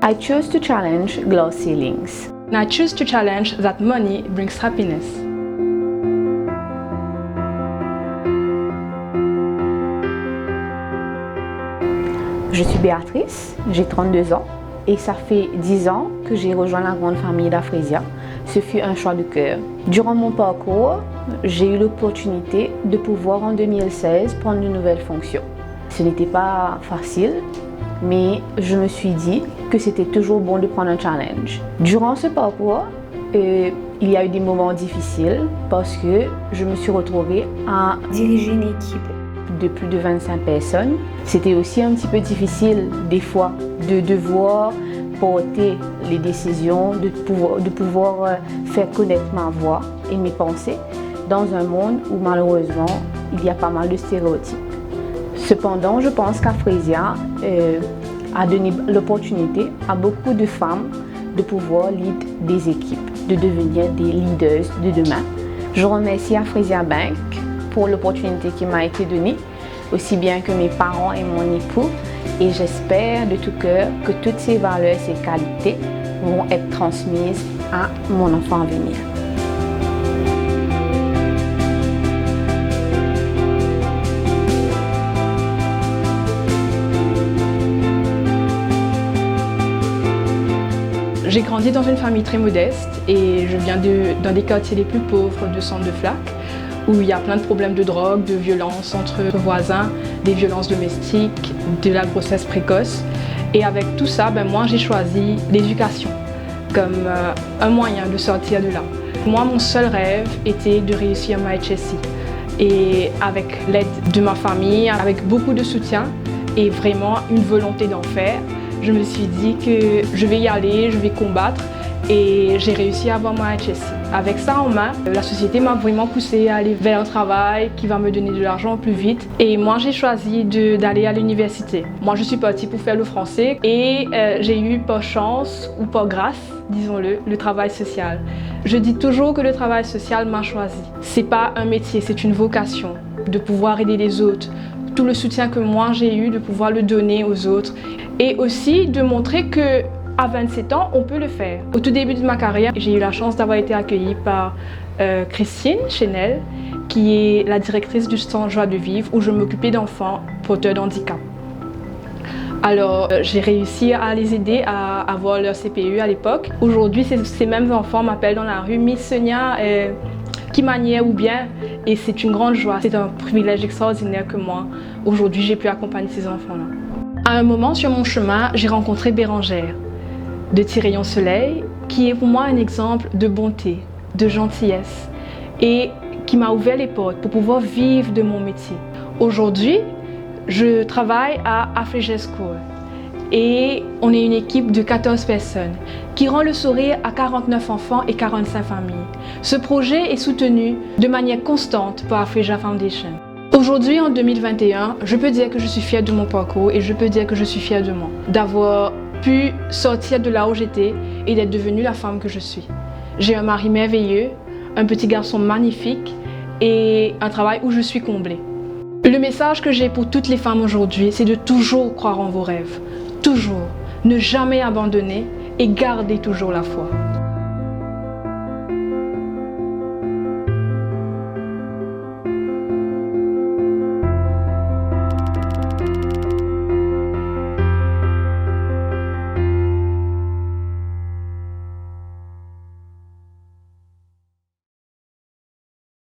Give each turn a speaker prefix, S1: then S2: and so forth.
S1: I chose to challenge glass ceilings.
S2: And I choose to challenge that money brings happiness.
S1: Je suis Béatrice, j'ai 32 ans et ça fait 10 ans que j'ai rejoint la grande famille d'Afresia. Ce fut un choix de cœur. Durant mon parcours, j'ai eu l'opportunité de pouvoir en 2016 prendre de nouvelles fonctions. Ce n'était pas facile, mais je me suis dit que c'était toujours bon de prendre un challenge. Durant ce parcours, il y a eu des moments difficiles parce que je me suis retrouvée à diriger une équipe de plus de 25 personnes. C'était aussi un petit peu difficile des fois de devoir porter les décisions, de pouvoir faire connaître ma voix et mes pensées dans un monde où malheureusement il y a pas mal de stéréotypes. Cependant, je pense qu'Afresia a donné l'opportunité à beaucoup de femmes de pouvoir lead des équipes, de devenir des leaders de demain. Je remercie Afresia Bank pour l'opportunité qui m'a été donnée, aussi bien que mes parents et mon époux, et j'espère de tout cœur que toutes ces valeurs et ces qualités vont être transmises à mon enfant à venir.
S2: J'ai grandi dans une famille très modeste et je viens d'un des quartiers les plus pauvres de Centre-de-Flac, où il y a plein de problèmes de drogue, de violence entre voisins, des violences domestiques, de la grossesse précoce. Et avec tout ça, moi j'ai choisi l'éducation comme un moyen de sortir de là. Moi, mon seul rêve était de réussir ma HSC. Et avec l'aide de ma famille, avec beaucoup de soutien et vraiment une volonté d'en faire, je me suis dit que je vais y aller, je vais combattre et j'ai réussi à avoir ma HSC. Avec ça en main, la société m'a vraiment poussée à aller vers un travail qui va me donner de l'argent plus vite. Et moi, j'ai choisi d'aller à l'université. Moi, je suis partie pour faire le français et j'ai eu par chance ou par grâce, disons-le, le travail social. Je dis toujours que le travail social m'a choisi. C'est pas un métier, c'est une vocation de pouvoir aider les autres. Tout le soutien que moi j'ai eu, de pouvoir le donner aux autres. Et aussi de montrer que à 27 ans, on peut le faire. Au tout début de ma carrière, j'ai eu la chance d'avoir été accueillie par Christine Chenel, qui est la directrice du stand Joie de Vivre, où je m'occupais d'enfants porteurs de handicap. Alors, j'ai réussi à les aider à avoir leur CPE à l'époque. Aujourd'hui, ces mêmes enfants m'appellent dans la rue « Miss Sonia, qui manière ou bien ?» Et c'est une grande joie, c'est un privilège extraordinaire que moi, aujourd'hui, j'ai pu accompagner ces enfants-là. À un moment sur mon chemin, j'ai rencontré Bérangère de Tirayon Soleil, qui est pour moi un exemple de bonté, de gentillesse et qui m'a ouvert les portes pour pouvoir vivre de mon métier. Aujourd'hui, je travaille à Afresia School et on est une équipe de 14 personnes qui rend le sourire à 49 enfants et 45 familles. Ce projet est soutenu de manière constante par Afresia Foundation. Aujourd'hui, en 2021, je peux dire que je suis fière de mon parcours et je peux dire que je suis fière de moi, d'avoir pu sortir de là où j'étais et d'être devenue la femme que je suis. J'ai un mari merveilleux, un petit garçon magnifique et un travail où je suis comblée. Le message que j'ai pour toutes les femmes aujourd'hui, c'est de toujours croire en vos rêves, toujours, ne jamais abandonner et garder toujours la foi.